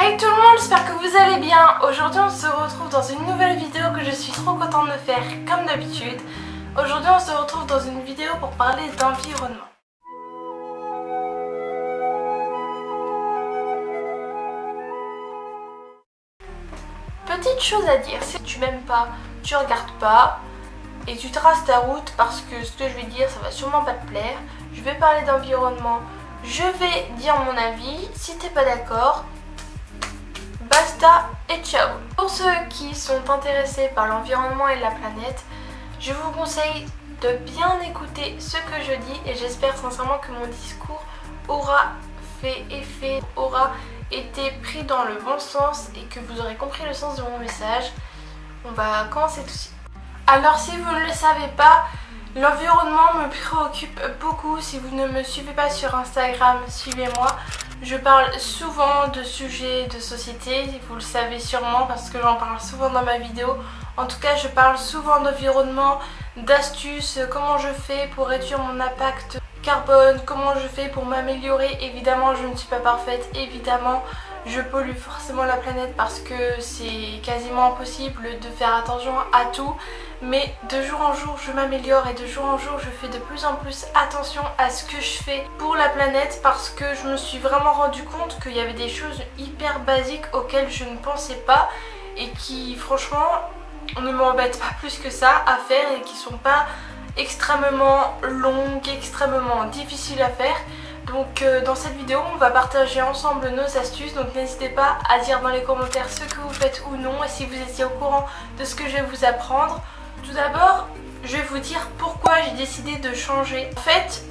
Salut tout le monde, j'espère que vous allez bien. Aujourd'hui on se retrouve dans une nouvelle vidéo que je suis trop contente de faire comme d'habitude. Aujourd'hui on se retrouve dans une vidéo pour parler d'environnement. Petite chose à dire, si tu m'aimes pas, tu regardes pas et tu traces ta route parce que ce que je vais dire ça va sûrement pas te plaire. Je vais parler d'environnement, je vais dire mon avis, si t'es pas d'accord, basta et ciao. Pour ceux qui sont intéressés par l'environnement et la planète, je vous conseille de bien écouter ce que je dis et j'espère sincèrement que mon discours aura fait effet, aura été pris dans le bon sens et que vous aurez compris le sens de mon message. On va commencer tout de suite. Alors si vous ne le savez pas, l'environnement me préoccupe beaucoup. Si vous ne me suivez pas sur Instagram, suivez-moi. Je parle souvent de sujets de société, vous le savez sûrement parce que j'en parle souvent dans ma vidéo. En tout cas, je parle souvent d'environnement, d'astuces, comment je fais pour réduire mon impact carbone, comment je fais pour m'améliorer. Évidemment, je ne suis pas parfaite, évidemment, je pollue forcément la planète parce que c'est quasiment impossible de faire attention à tout. Mais de jour en jour je m'améliore et de jour en jour je fais de plus en plus attention à ce que je fais pour la planète parce que je me suis vraiment rendu compte qu'il y avait des choses hyper basiques auxquelles je ne pensais pas et qui franchement ne m'embêtent pas plus que ça à faire et qui sont pas extrêmement longues, extrêmement difficiles à faire. Donc dans cette vidéo on va partager ensemble nos astuces, donc n'hésitez pas à dire dans les commentaires ce que vous faites ou non et si vous étiez au courant de ce que je vais vous apprendre. Tout d'abord, je vais vous dire pourquoi j'ai décidé de changer. En fait,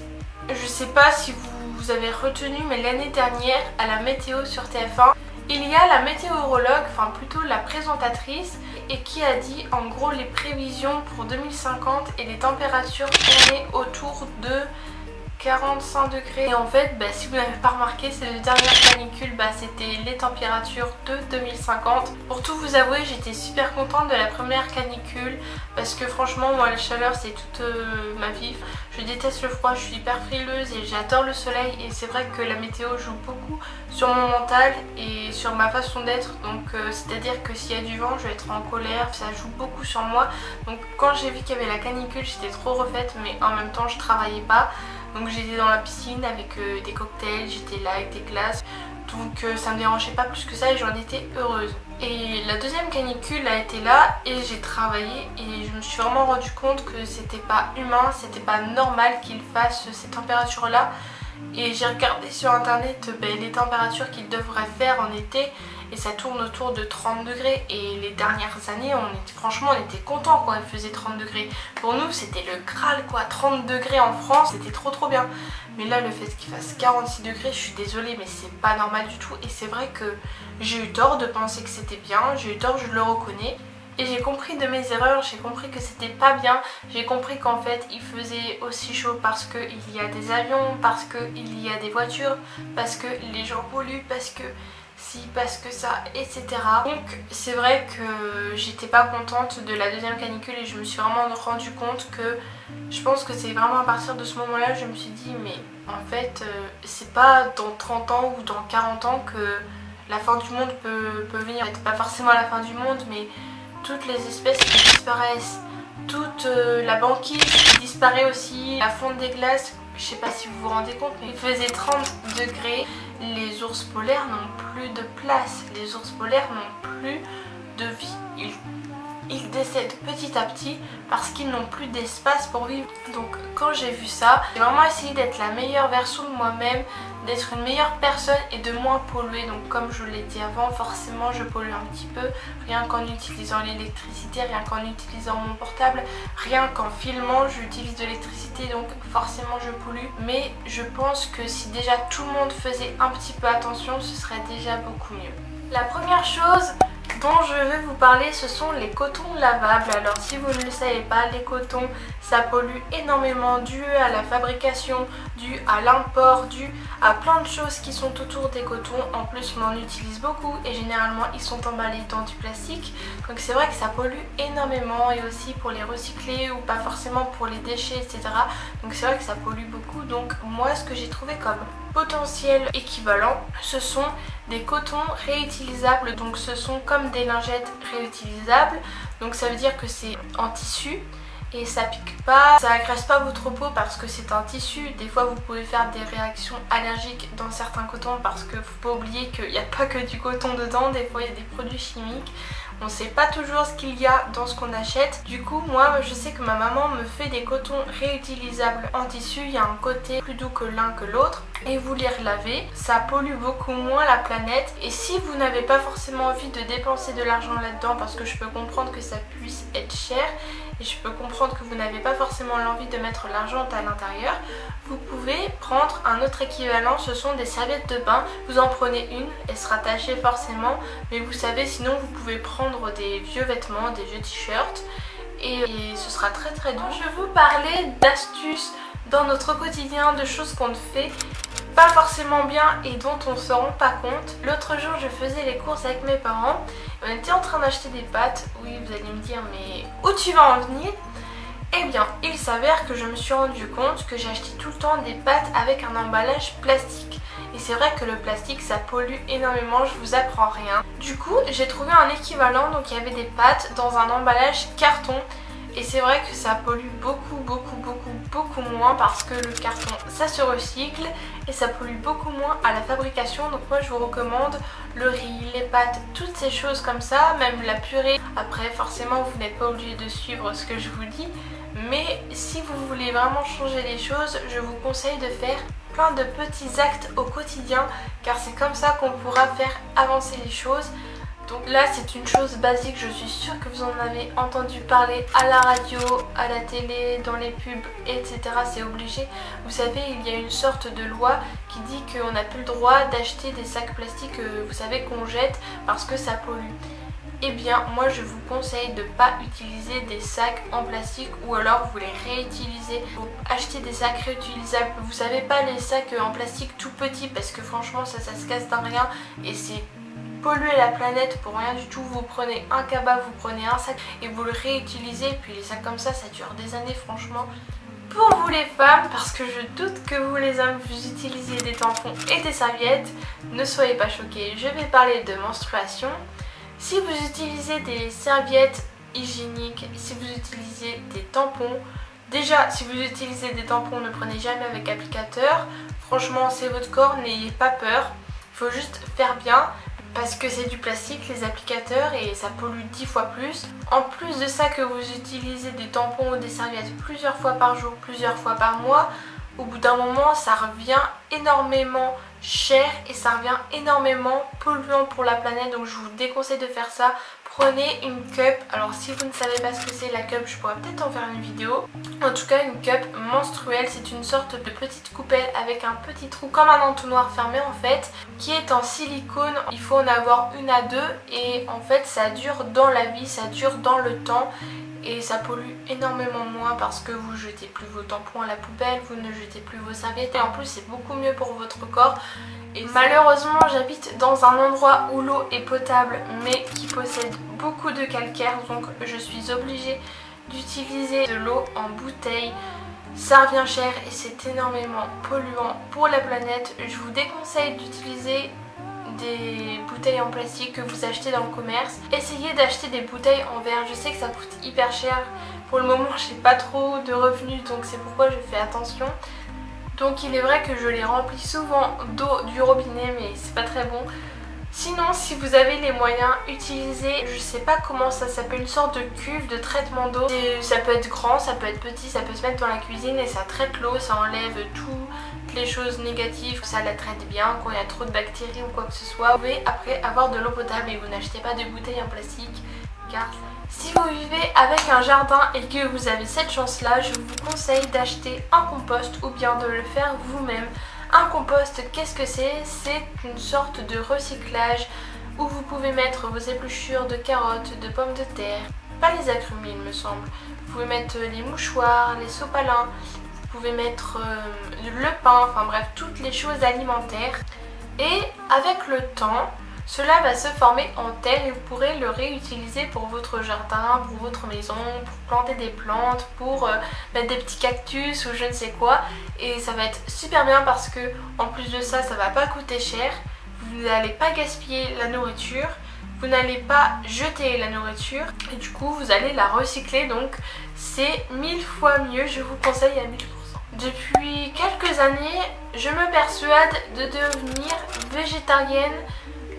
je sais pas si vous avez retenu, mais l'année dernière, à la météo sur TF1, il y a la météorologue, enfin plutôt la présentatrice, et qui a dit en gros les prévisions pour 2050 et les températures tournées autour de 45 degrés. Et en fait, si vous n'avez pas remarqué, ces deux dernières canicules, c'était les températures de 2050. Pour tout vous avouer, j'étais super contente de la première canicule parce que franchement, moi la chaleur c'est toute ma vie. Je déteste le froid, je suis hyper frileuse et j'adore le soleil et c'est vrai que la météo joue beaucoup sur mon mental et sur ma façon d'être. Donc c'est à dire que s'il y a du vent, je vais être en colère, ça joue beaucoup sur moi. Donc quand j'ai vu qu'il y avait la canicule, j'étais trop refaite mais en même temps je travaillais pas. Donc j'étais dans la piscine avec des cocktails, j'étais là avec des glaces. Donc ça me dérangeait pas plus que ça et j'en étais heureuse. Et la deuxième canicule a été là et j'ai travaillé et je me suis vraiment rendu compte que c'était pas humain, c'était pas normal qu'il fasse ces températures là. Et j'ai regardé sur internet les températures qu'il devrait faire en été et ça tourne autour de 30 degrés et les dernières années franchement on était contents quand il faisait 30 degrés. Pour nous c'était le Graal quoi, 30 degrés en France c'était trop bien. Mais là le fait qu'il fasse 46 degrés je suis désolée mais c'est pas normal du tout et c'est vrai que j'ai eu tort de penser que c'était bien, j'ai eu tort, je le reconnais. Et j'ai compris de mes erreurs, j'ai compris que c'était pas bien, j'ai compris qu'en fait il faisait aussi chaud parce qu'il y a des avions, parce qu'il y a des voitures, parce que les gens polluent, parce que si, parce que ça, etc. Donc c'est vrai que j'étais pas contente de la deuxième canicule et je me suis vraiment rendu compte que je pense que c'est vraiment à partir de ce moment-là je me suis dit mais en fait c'est pas dans 30 ans ou dans 40 ans que la fin du monde peut venir. En fait, pas forcément la fin du monde mais toutes les espèces qui disparaissent, toute la banquise qui disparaît aussi, la fonte des glaces, je sais pas si vous vous rendez compte mais il faisait 30 degrés, les ours polaires n'ont plus de place, les ours polaires n'ont plus de vie, ils décèdent petit à petit parce qu'ils n'ont plus d'espace pour vivre. Donc quand j'ai vu ça, j'ai vraiment essayé d'être la meilleure version de moi-même, d'être une meilleure personne et de moins polluer. Donc comme je l'ai dit avant, forcément je pollue un petit peu, rien qu'en utilisant l'électricité, rien qu'en utilisant mon portable, rien qu'en filmant j'utilise de l'électricité donc forcément je pollue. Mais je pense que si déjà tout le monde faisait un petit peu attention, ce serait déjà beaucoup mieux. La première chose dont je vais vous parler ce sont les cotons lavables. Alors si vous ne le savez pas, les cotons ça pollue énormément dû à la fabrication, dû à l'import, dû à plein de choses qui sont autour des cotons. En plus on en utilise beaucoup et généralement ils sont emballés dans du plastique. Donc c'est vrai que ça pollue énormément et aussi pour les recycler ou pas forcément pour les déchets etc. Donc c'est vrai que ça pollue beaucoup. Donc moi ce que j'ai trouvé comme potentiel équivalent, ce sont des cotons réutilisables. Donc ce sont comme des lingettes réutilisables. Donc ça veut dire que c'est en tissu. Et ça pique pas, ça agresse pas votre peau parce que c'est un tissu. Des fois vous pouvez faire des réactions allergiques dans certains cotons parce que faut pas oublier qu'il n'y a pas que du coton dedans, des fois il y a des produits chimiques. On sait pas toujours ce qu'il y a dans ce qu'on achète. Du coup moi je sais que ma maman me fait des cotons réutilisables en tissu. Il y a un côté plus doux que l'un que l'autre. Et vous les relavez, ça pollue beaucoup moins la planète. Et si vous n'avez pas forcément envie de dépenser de l'argent là-dedans, parce que je peux comprendre que ça puisse être cher, et je peux comprendre que vous n'avez pas forcément l'envie de mettre l'argent à l'intérieur, vous pouvez prendre un autre équivalent, ce sont des serviettes de bain. Vous en prenez une, elle sera tachée forcément, mais vous savez, sinon vous pouvez prendre des vieux vêtements, des vieux t-shirts, et ce sera très très doux. Je vais vous parler d'astuces dans notre quotidien, de choses qu'on fait pas forcément bien et dont on se rend pas compte. L'autre jour je faisais les courses avec mes parents, on était en train d'acheter des pâtes. Oui, vous allez me dire mais où tu vas en venir? Eh bien il s'avère que je me suis rendu compte que j'achetais tout le temps des pâtes avec un emballage plastique. Et c'est vrai que le plastique ça pollue énormément, je vous apprends rien. Du coup j'ai trouvé un équivalent, donc il y avait des pâtes dans un emballage carton. Et c'est vrai que ça pollue beaucoup moins parce que le carton ça se recycle et ça pollue beaucoup moins à la fabrication. Donc moi je vous recommande le riz, les pâtes, toutes ces choses comme ça, même la purée. Après forcément vous n'êtes pas obligé de suivre ce que je vous dis, mais si vous voulez vraiment changer les choses, je vous conseille de faire plein de petits actes au quotidien car c'est comme ça qu'on pourra faire avancer les choses. Donc là c'est une chose basique, je suis sûre que vous en avez entendu parler à la radio, à la télé, dans les pubs, etc. C'est obligé. Vous savez, il y a une sorte de loi qui dit qu'on n'a plus le droit d'acheter des sacs plastiques, vous savez, qu'on jette parce que ça pollue. Eh bien moi je vous conseille de ne pas utiliser des sacs en plastique ou alors vous les réutilisez. Vous achetez des sacs réutilisables, vous savez, pas les sacs en plastique tout petits parce que franchement ça se casse d'un rien et c'est polluer la planète pour rien du tout. Vous prenez un cabas, vous prenez un sac et vous le réutilisez, puis les sacs comme ça dure des années franchement. Pour vous les femmes, parce que je doute que vous les hommes vous utilisiez des tampons et des serviettes, ne soyez pas choqués, je vais parler de menstruation. Si vous utilisez des serviettes hygiéniques, si vous utilisez des tampons, déjà si vous utilisez des tampons ne prenez jamais avec applicateur, franchement c'est votre corps, n'ayez pas peur, il faut juste faire bien. Parce que c'est du plastique les applicateurs et ça pollue 10 fois plus. En plus de ça, que vous utilisez des tampons ou des serviettes plusieurs fois par jour, plusieurs fois par mois, au bout d'un moment ça revient énormément cher et ça revient énormément polluant pour la planète. Donc je vous déconseille de faire ça. Prenez une cup, alors si vous ne savez pas ce que c'est la cup, je pourrais peut-être en faire une vidéo. En tout cas une cup menstruelle, c'est une sorte de petite coupelle avec un petit trou comme un entonnoir fermé en fait, qui est en silicone. Il faut en avoir une à deux et en fait ça dure dans la vie, ça dure dans le temps. Et ça pollue énormément moins parce que vous jetez plus vos tampons à la poubelle, vous ne jetez plus vos serviettes et en plus c'est beaucoup mieux pour votre corps. Et malheureusement j'habite dans un endroit où l'eau est potable mais qui possède beaucoup de calcaire, donc je suis obligée d'utiliser de l'eau en bouteille. Ça revient cher et c'est énormément polluant pour la planète. Je vous déconseille d'utiliser des bouteilles en plastique que vous achetez dans le commerce. Essayez d'acheter des bouteilles en verre, je sais que ça coûte hyper cher. Pour le moment j'ai pas trop de revenus donc c'est pourquoi je fais attention. Donc il est vrai que je les remplis souvent d'eau du robinet mais c'est pas très bon. Sinon si vous avez les moyens, utilisez, je sais pas comment ça s'appelle, une sorte de cuve de traitement d'eau. Ça peut être grand, ça peut être petit, ça peut se mettre dans la cuisine et ça traite l'eau, ça enlève toutes les choses négatives, ça la traite bien quand il y a trop de bactéries ou quoi que ce soit. Vous pouvez après avoir de l'eau potable et vous n'achetez pas de bouteilles en plastique car si vous vivez avec un jardin et que vous avez cette chance là, je vous conseille d'acheter un compost ou bien de le faire vous-même. Un compost, qu'est-ce que c'est? C'est une sorte de recyclage où vous pouvez mettre vos épluchures de carottes, de pommes de terre, pas les agrumes il me semble. Vous pouvez mettre les mouchoirs, les sopalins, vous pouvez mettre le pain, enfin bref toutes les choses alimentaires. Et avec le temps, cela va se former en terre et vous pourrez le réutiliser pour votre jardin, pour votre maison, pour planter des plantes, pour mettre des petits cactus ou je ne sais quoi. Et ça va être super bien parce que en plus de ça, ça va pas coûter cher. Vous n'allez pas gaspiller la nourriture, vous n'allez pas jeter la nourriture et du coup vous allez la recycler, donc c'est 1000 fois mieux, je vous conseille à 1000%. Depuis quelques années, je me persuade de devenir végétarienne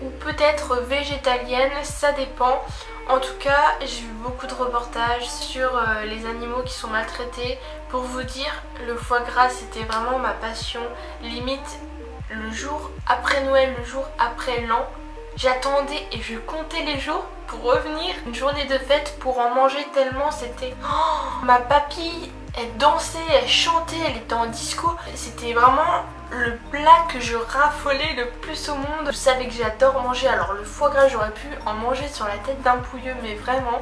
ou peut-être végétalienne, ça dépend. En tout cas, j'ai vu beaucoup de reportages sur les animaux qui sont maltraités. Pour vous dire, le foie gras c'était vraiment ma passion, limite le jour après Noël, le jour après l'an, j'attendais et je comptais les jours pour revenir une journée de fête pour en manger tellement c'était... Oh, ma papille, elle dansait, elle chantait, elle était en disco. C'était vraiment le plat que je raffolais le plus au monde. Vous savez que j'adore manger, alors le foie gras j'aurais pu en manger sur la tête d'un pouilleux, mais vraiment.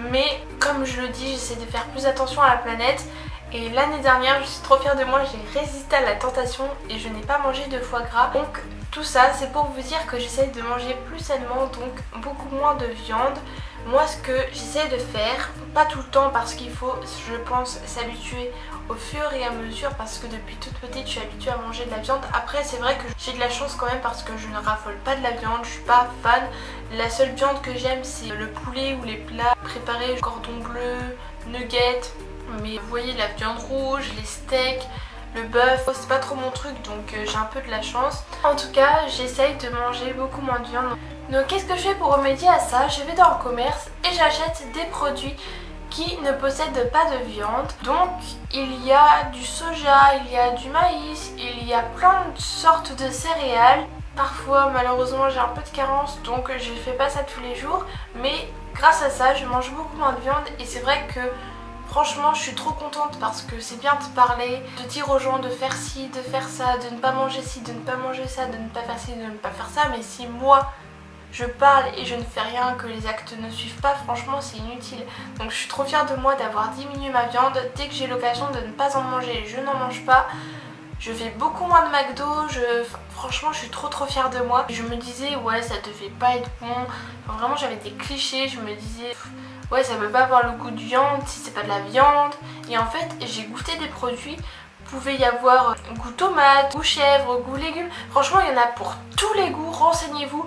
Mais comme je le dis, j'essaie de faire plus attention à la planète. Et l'année dernière, je suis trop fière de moi, j'ai résisté à la tentation et je n'ai pas mangé de foie gras. Donc tout ça, c'est pour vous dire que j'essaie de manger plus sainement, donc beaucoup moins de viande. Moi, ce que j'essaie de faire, pas tout le temps parce qu'il faut, je pense, s'habituer au fur et à mesure parce que depuis toute petite, je suis habituée à manger de la viande. Après, c'est vrai que j'ai de la chance quand même parce que je ne raffole pas de la viande, je suis pas fan. La seule viande que j'aime, c'est le poulet ou les plats préparés, cordon bleu, nuggets. Mais vous voyez, la viande rouge, les steaks, le bœuf, c'est pas trop mon truc, donc j'ai un peu de la chance. En tout cas, j'essaye de manger beaucoup moins de viande. Donc qu'est-ce que je fais pour remédier à ça? Je vais dans le commerce et j'achète des produits qui ne possèdent pas de viande. Donc il y a du soja, il y a du maïs, il y a plein de sortes de céréales. Parfois malheureusement j'ai un peu de carence, donc je ne fais pas ça tous les jours. Mais grâce à ça, je mange beaucoup moins de viande et c'est vrai que franchement, je suis trop contente parce que c'est bien de parler, de dire aux gens de faire ci, de faire ça, de ne pas manger ci, de ne pas manger ça, de ne pas faire ci, de ne pas faire ça. Mais si moi, je parle et je ne fais rien, que les actes ne suivent pas, franchement, c'est inutile. Donc je suis trop fière de moi d'avoir diminué ma viande. Dès que j'ai l'occasion de ne pas en manger, je n'en mange pas. Je fais beaucoup moins de McDo, franchement je suis trop fière de moi. Je me disais ouais ça devait pas être bon, enfin, vraiment j'avais des clichés, je me disais ouais ça peut pas avoir le goût de viande si c'est pas de la viande. Et en fait j'ai goûté des produits, pouvait y avoir goût tomate, goût chèvre, goût légumes. Franchement il y en a pour tous les goûts, renseignez-vous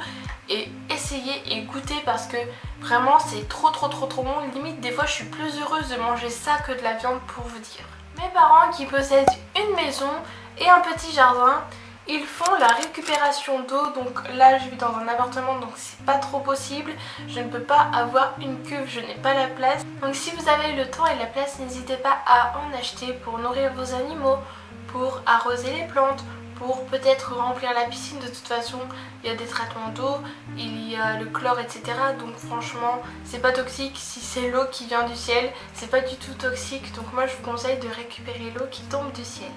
et essayez et goûtez parce que vraiment c'est trop bon. Limite des fois je suis plus heureuse de manger ça que de la viande pour vous dire. Mes parents qui possèdent une maison et un petit jardin, ils font la récupération d'eau. Donc là je vis dans un appartement donc c'est pas trop possible. Je ne peux pas avoir une cuve, je n'ai pas la place. Donc si vous avez le temps et la place, n'hésitez pas à en acheter pour nourrir vos animaux, pour arroser les plantes, pour peut-être remplir la piscine. De toute façon il y a des traitements d'eau, il y a le chlore etc. Donc franchement c'est pas toxique. Si c'est l'eau qui vient du ciel, c'est pas du tout toxique. Donc moi je vous conseille de récupérer l'eau qui tombe du ciel.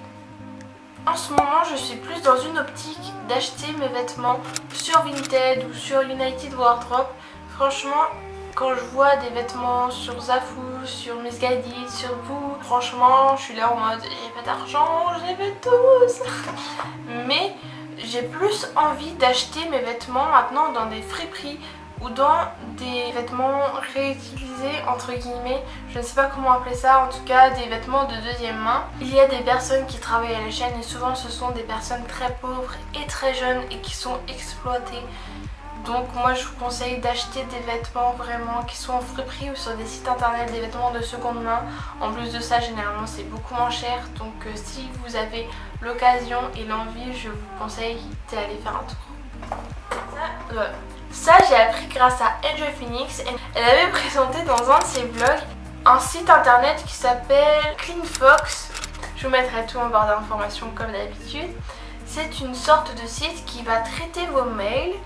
En ce moment je suis plus dans une optique d'acheter mes vêtements sur Vinted ou sur United Wardrobe. Franchement quand je vois des vêtements sur Zafou, sur Missguided, sur Boo, franchement je suis là en mode j'ai pas d'argent, je les veux tous. Mais j'ai plus envie d'acheter mes vêtements maintenant dans des friperies ou dans des vêtements réutilisés entre guillemets, je ne sais pas comment appeler ça, en tout cas des vêtements de deuxième main. Il y a des personnes qui travaillent à la chaîne et souvent ce sont des personnes très pauvres et très jeunes et qui sont exploitées. Donc moi je vous conseille d'acheter des vêtements vraiment qui sont en friperie ou sur des sites internet, des vêtements de seconde main. En plus de ça généralement c'est beaucoup moins cher, donc si vous avez l'occasion et l'envie, je vous conseille d'aller faire un tour. Ça j'ai appris grâce à Angel Phoenix. Elle avait présenté dans un de ses vlogs un site internet qui s'appelle CleanFox. Je vous mettrai tout en barre d'informations comme d'habitude. C'est une sorte de site qui va traiter vos mails.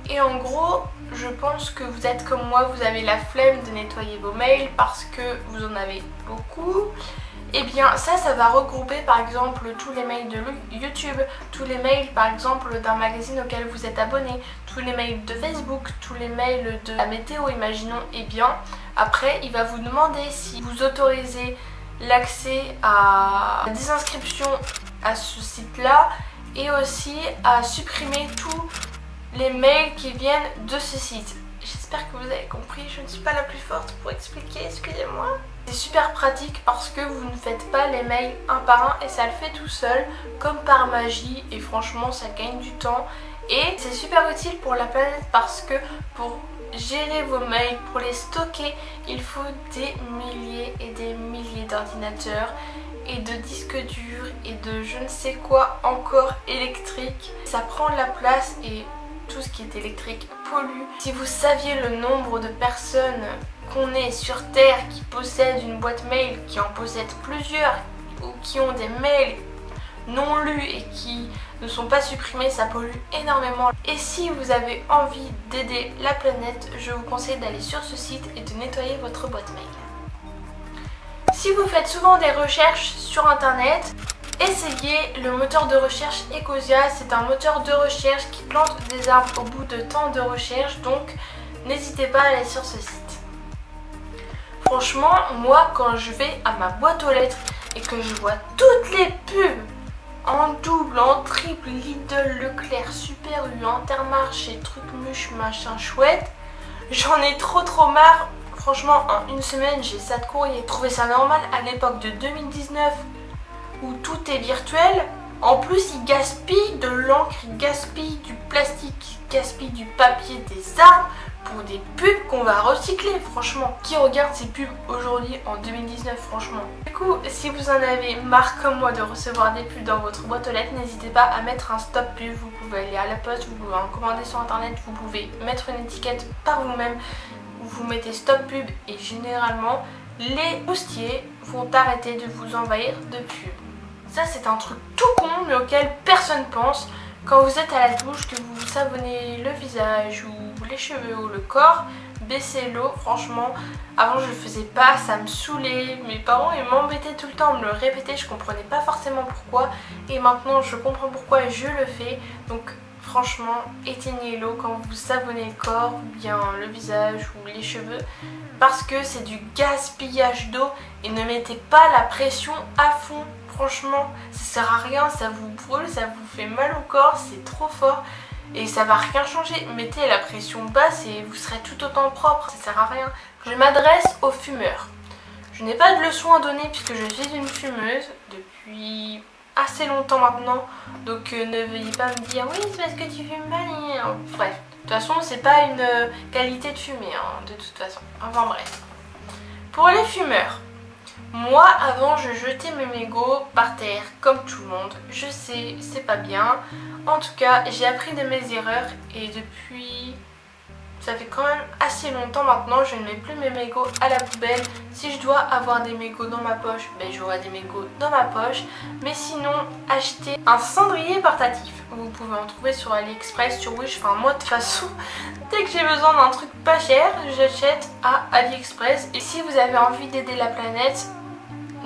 Et en gros, je pense que vous êtes comme moi, vous avez la flemme de nettoyer vos mails parce que vous en avez beaucoup. Et bien ça va regrouper par exemple tous les mails de YouTube, tous les mails par exemple d'un magazine auquel vous êtes abonné, tous les mails de Facebook, tous les mails de la météo, imaginons. Et bien après il va vous demander si vous autorisez l'accès à la désinscription à ce site là et aussi à supprimer tous les mails qui viennent de ce site. J'espère que vous avez compris, je ne suis pas la plus forte pour expliquer, excusez-moi. C'est super pratique parce que vous ne faites pas les mails un par un et ça le fait tout seul, comme par magie, et franchement ça gagne du temps. Et c'est super utile pour la planète parce que pour gérer vos mails, pour les stocker, il faut des milliers et des milliers d'ordinateurs et de disques durs et de je ne sais quoi encore électrique. Ça prend de la place et tout ce qui est électrique pollue. Si vous saviez le nombre de personnes qu'on est sur Terre qui possèdent une boîte mail, qui en possèdent plusieurs ou qui ont des mails non lus et qui ne sont pas supprimés, ça pollue énormément. Et si vous avez envie d'aider la planète, je vous conseille d'aller sur ce site et de nettoyer votre boîte mail. Si vous faites souvent des recherches sur internet, essayez le moteur de recherche Ecosia. C'est un moteur de recherche qui plante des arbres au bout de temps de recherche, donc n'hésitez pas à aller sur ce site. Franchement, moi quand je vais à ma boîte aux lettres et que je vois toutes les pubs en double, en triple, Lidl, Leclerc, Super U, Intermarché, truc muche, machin chouette, j'en ai trop marre. Franchement, en une semaine, j'ai ça de courrier. Trouvez ça normal à l'époque de 2019 où tout est virtuel. En plus, ils gaspillent de l'encre, ils gaspillent du plastique, ils gaspillent du papier, des arbres pour des pubs qu'on va recycler. Franchement, qui regarde ces pubs aujourd'hui en 2019, franchement. Du coup, si vous en avez marre comme moi de recevoir des pubs dans votre boîte aux lettres, n'hésitez pas à mettre un stop pub. Vous pouvez aller à la poste, vous pouvez en commander sur internet, vous pouvez mettre une étiquette par vous-même. Vous mettez stop pub et généralement les postiers vont arrêter de vous envahir de pubs. Ça c'est un truc tout con mais auquel personne pense. Quand vous êtes à la douche, que vous vous savonnez le visage ou les cheveux ou le corps, baissez l'eau. Franchement, avant je le faisais pas, ça me saoulait. Mes parents ils m'embêtaient tout le temps, me le répétaient, je comprenais pas forcément pourquoi. Et maintenant je comprends pourquoi et je le fais. Donc franchement, éteignez l'eau quand vous savonnez le corps ou bien le visage ou les cheveux parce que c'est du gaspillage d'eau et ne mettez pas la pression à fond. Franchement, ça sert à rien, ça vous brûle, ça vous fait mal au corps, c'est trop fort et ça va rien changer. Mettez la pression basse et vous serez tout autant propre, ça sert à rien. Je m'adresse aux fumeurs. Je n'ai pas de leçon à donner puisque je suis une fumeuse depuis assez longtemps maintenant, donc ne veuillez pas me dire oui c'est parce que tu fumes pas. Bref, de toute façon c'est pas une qualité de fumer hein, de toute façon. Enfin bref. Pour les fumeurs, moi avant je jetais mes mégots par terre comme tout le monde. Je sais, c'est pas bien. En tout cas j'ai appris de mes erreurs et depuis... ça fait quand même assez longtemps maintenant, je ne mets plus mes mégots à la poubelle. Si je dois avoir des mégots dans ma poche, ben j'aurai des mégots dans ma poche. Mais sinon, achetez un cendrier portatif. Vous pouvez en trouver sur AliExpress, sur Wish. Enfin moi de toute façon, dès que j'ai besoin d'un truc pas cher, j'achète à AliExpress. Et si vous avez envie d'aider la planète,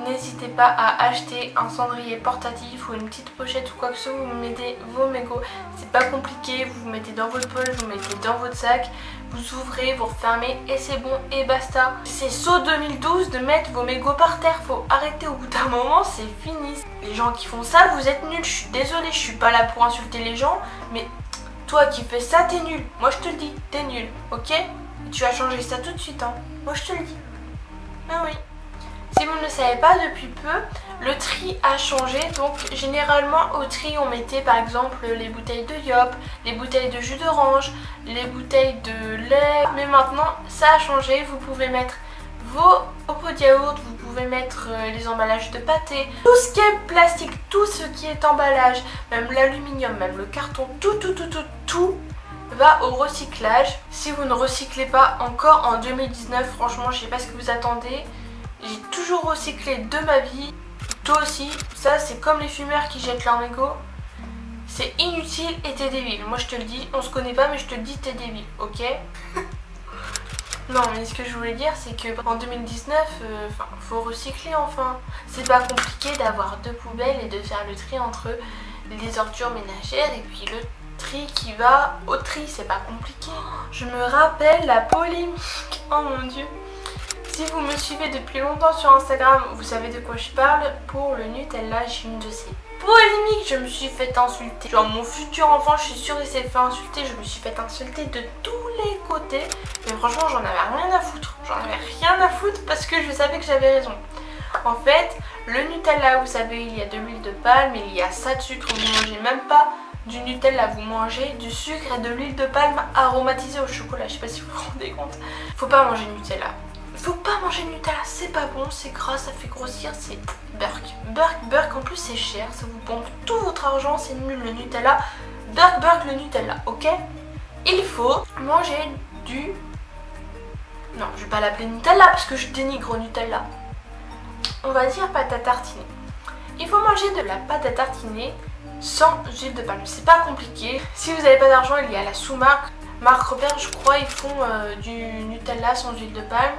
n'hésitez pas à acheter un cendrier portatif ou une petite pochette ou quoi que ce soit. Vous mettez vos mégots, c'est pas compliqué, vous mettez dans votre poche, vous mettez dans votre sac, vous ouvrez, vous refermez et c'est bon et basta. C'est saut 2012 de mettre vos mégots par terre, faut arrêter au bout d'un moment, c'est fini. Les gens qui font ça, vous êtes nuls, je suis désolée, je suis pas là pour insulter les gens, mais toi qui fais ça, t'es nul. Moi je te le dis, t'es nul, ok? Et tu vas changer ça tout de suite, hein. Moi je te le dis. Ah oui. Si vous ne le savez pas, depuis peu, le tri a changé. Donc généralement au tri on mettait par exemple les bouteilles de Yop, les bouteilles de jus d'orange, les bouteilles de lait. Mais maintenant ça a changé, vous pouvez mettre vos pots de yaourt, vous pouvez mettre les emballages de pâté, tout ce qui est plastique, tout ce qui est emballage, même l'aluminium, même le carton, tout va au recyclage. Si vous ne recyclez pas encore en 2019, franchement je sais pas ce que vous attendez. J'ai toujours recyclé de ma vie. Toi aussi, ça c'est comme les fumeurs qui jettent leurs mégots. C'est inutile et t'es débile. Moi je te le dis, on se connaît pas mais je te le dis, t'es débile, ok? Non mais ce que je voulais dire c'est que en 2019, faut recycler enfin. C'est pas compliqué d'avoir deux poubelles et de faire le tri entre les ordures ménagères et puis le tri qui va au tri, c'est pas compliqué. Je me rappelle la polémique, oh mon dieu. Si vous me suivez depuis longtemps sur Instagram, vous savez de quoi je parle. Pour le Nutella, j'ai une de ces polémique, je me suis fait insulter. Genre mon futur enfant, je suis sûre il s'est fait insulter, je me suis fait insulter de tous les côtés. Mais franchement j'en avais rien à foutre. J'en avais rien à foutre parce que je savais que j'avais raison. En fait, le Nutella, vous savez, il y a de l'huile de palme, il y a ça de sucre, vous mangez même pas du Nutella, vous mangez du sucre et de l'huile de palme aromatisée au chocolat. Je sais pas si vous vous rendez compte. Faut pas manger de Nutella. Faut pas manger de Nutella, c'est pas bon, c'est gras, ça fait grossir, c'est Burk, en plus c'est cher, ça vous pompe tout votre argent, c'est nul le Nutella. Burk le Nutella, ok? Il faut manger du... Non, je vais pas l'appeler Nutella parce que je dénigre Nutella. On va dire pâte à tartiner. Il faut manger de la pâte à tartiner sans huile de palme, c'est pas compliqué. Si vous n'avez pas d'argent, il y a la sous-marque Marc Robert, je crois, ils font du Nutella sans huile de palme.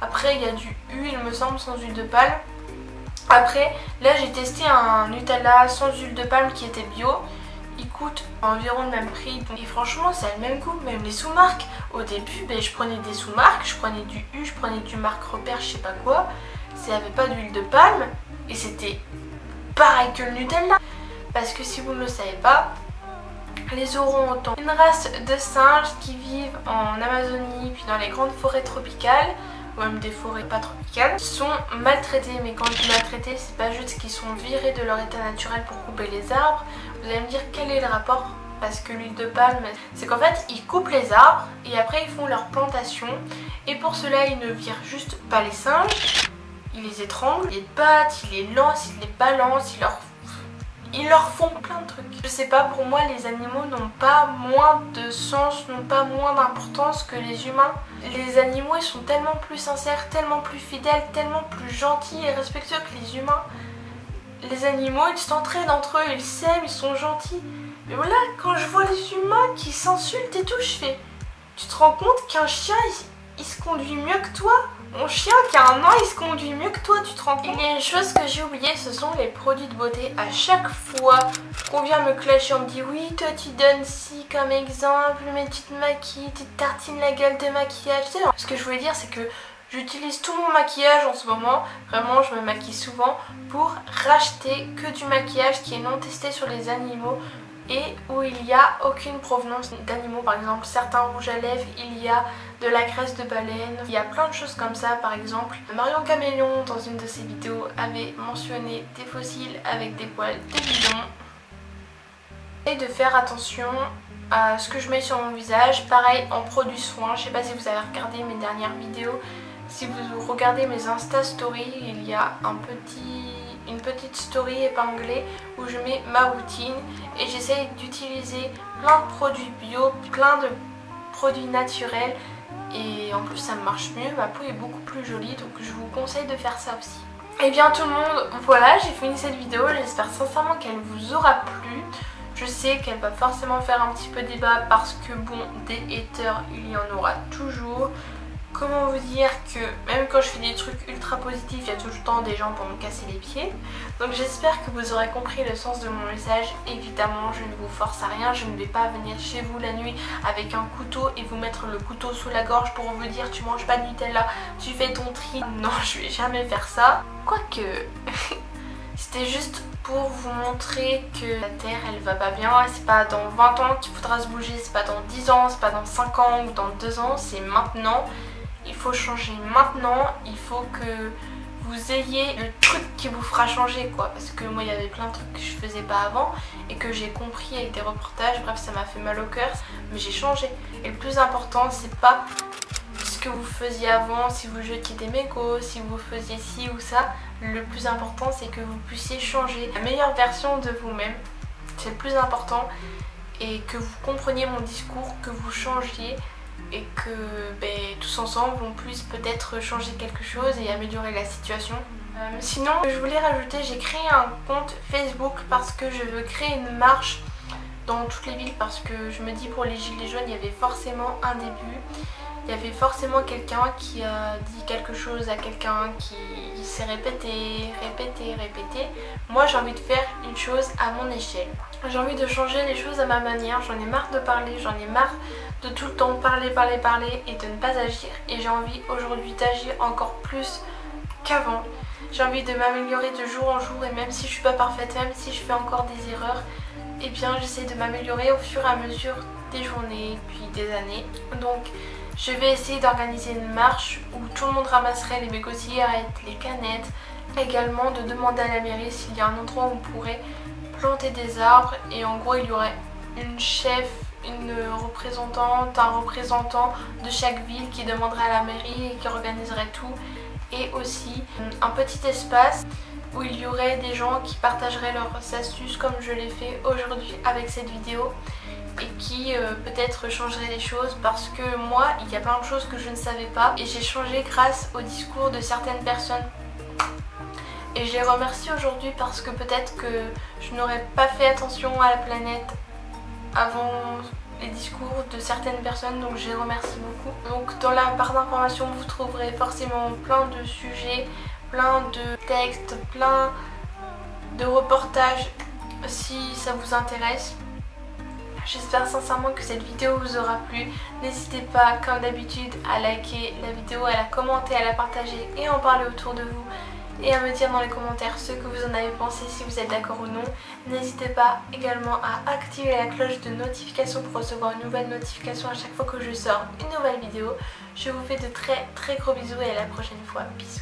Après il y a du U, il me semble, sans huile de palme. Après là j'ai testé un Nutella sans huile de palme qui était bio. Il coûte environ le même prix et franchement ça a le même goût. Même les sous-marques, au début je prenais des sous-marques, je prenais du U, je prenais du Marc Robert, je sais pas quoi. Ça n'avait pas d'huile de palme et c'était pareil que le Nutella. Parce que si vous ne le savez pas, les orang-outans, une race de singes qui vivent en Amazonie puis dans les grandes forêts tropicales, ou même des forêts pas tropicales, sont maltraités. Mais quand je dis maltraités, c'est pas juste qu'ils sont virés de leur état naturel pour couper les arbres. Vous allez me dire quel est le rapport? Parce que l'huile de palme, c'est qu'en fait ils coupent les arbres et après ils font leur plantation. Et pour cela ils ne virent juste pas les singes, ils les étranglent, ils les battent, ils les lancent, ils les balancent, ils leur font plein de trucs. Je sais pas, pour moi les animaux n'ont pas moins de sens, n'ont pas moins d'importance que les humains. Les animaux ils sont tellement plus sincères, tellement plus fidèles, tellement plus gentils et respectueux que les humains. Les animaux ils s'entraident entre eux, ils s'aiment, ils sont gentils. Mais voilà, quand je vois les humains qui s'insultent et tout, je fais... Tu te rends compte qu'un chien il se conduit mieux que toi? Mon chien qui a un an il se conduit mieux que toi, tu te rends compte? Il y a une chose que j'ai oubliée, ce sont les produits de beauté. À chaque fois qu'on vient me clasher, on me dit oui toi tu donnes ci comme exemple, mais tu te maquilles, tu te tartines la gueule de maquillage. Tu sais, ce que je voulais dire c'est que j'utilise tout mon maquillage en ce moment, vraiment je me maquille souvent pour racheter que du maquillage qui est non testé sur les animaux et où il n'y a aucune provenance d'animaux. Par exemple certains rouges à lèvres, il y a de la graisse de baleine, il y a plein de choses comme ça. Par exemple Marion Caméléon dans une de ses vidéos avait mentionné des fossiles avec des poils de bidon. Et de faire attention à ce que je mets sur mon visage, pareil en produits soins. Je sais pas si vous avez regardé mes dernières vidéos, si vous regardez mes Insta Stories, il y a une petite story épinglée où je mets ma routine et j'essaye d'utiliser plein de produits bio, plein de produits naturels et en plus ça marche mieux, ma peau est beaucoup plus jolie, donc je vous conseille de faire ça aussi. Et bien tout le monde, voilà, j'ai fini cette vidéo, j'espère sincèrement qu'elle vous aura plu. Je sais qu'elle va forcément faire un petit peu débat parce que bon, des haters il y en aura toujours. Comment vous dire que même quand je fais des trucs ultra positifs, il y a tout le temps des gens pour me casser les pieds. Donc j'espère que vous aurez compris le sens de mon message. Évidemment, je ne vous force à rien, je ne vais pas venir chez vous la nuit avec un couteau et vous mettre le couteau sous la gorge pour vous dire tu manges pas de Nutella, tu fais ton tri. Non, je vais jamais faire ça. Quoique, c'était juste pour vous montrer que la Terre elle va pas bien. C'est pas dans 20 ans qu'il faudra se bouger, c'est pas dans 10 ans, c'est pas dans 5 ans ou dans 2 ans, c'est maintenant. Il faut changer maintenant, il faut que vous ayez le truc qui vous fera changer quoi. Parce que moi il y avait plein de trucs que je faisais pas avant et que j'ai compris avec des reportages, bref ça m'a fait mal au cœur, mais j'ai changé. Et le plus important c'est pas ce que vous faisiez avant, si vous jetiez des mégots, si vous faisiez ci ou ça. Le plus important c'est que vous puissiez changer la meilleure version de vous-même. C'est le plus important. Et que vous compreniez mon discours, que vous changiez et que tous ensemble on puisse peut-être changer quelque chose et améliorer la situation. Sinon, je voulais rajouter, j'ai créé un compte Facebook parce que je veux créer une marche dans toutes les villes parce que je me dis pour les gilets jaunes il y avait forcément un début. Il y avait forcément quelqu'un qui a dit quelque chose à quelqu'un qui s'est répété. Moi j'ai envie de faire une chose à mon échelle. J'ai envie de changer les choses à ma manière. J'en ai marre de parler, j'en ai marre de tout le temps parler et de ne pas agir. Et j'ai envie aujourd'hui d'agir encore plus qu'avant. j'ai envie de m'améliorer de jour en jour, et même si je suis pas parfaite, même si je fais encore des erreurs, et bien j'essaie de m'améliorer au fur et à mesure des journées puis des années. Donc je vais essayer d'organiser une marche où tout le monde ramasserait les mégots de cigarettes, les canettes, également de demander à la mairie s'il y a un endroit où on pourrait planter des arbres, et en gros il y aurait une chef, une représentante, un représentant de chaque ville qui demanderait à la mairie et qui organiserait tout, et aussi un petit espace où il y aurait des gens qui partageraient leurs astuces comme je l'ai fait aujourd'hui avec cette vidéo, et qui peut-être changerait les choses, parce que moi il y a plein de choses que je ne savais pas et j'ai changé grâce au discours de certaines personnes. Et je les remercie aujourd'hui parce que peut-être que je n'aurais pas fait attention à la planète avant les discours de certaines personnes, donc je les remercie beaucoup. Donc dans la barre d'informations vous trouverez forcément plein de sujets, plein de textes, plein de reportages si ça vous intéresse. J'espère sincèrement que cette vidéo vous aura plu. N'hésitez pas comme d'habitude à liker la vidéo, à la commenter, à la partager et en parler autour de vous, et à me dire dans les commentaires ce que vous en avez pensé, si vous êtes d'accord ou non. N'hésitez pas également à activer la cloche de notification pour recevoir une nouvelle notification à chaque fois que je sors une nouvelle vidéo. Je vous fais de très gros bisous et à la prochaine fois. Bisous.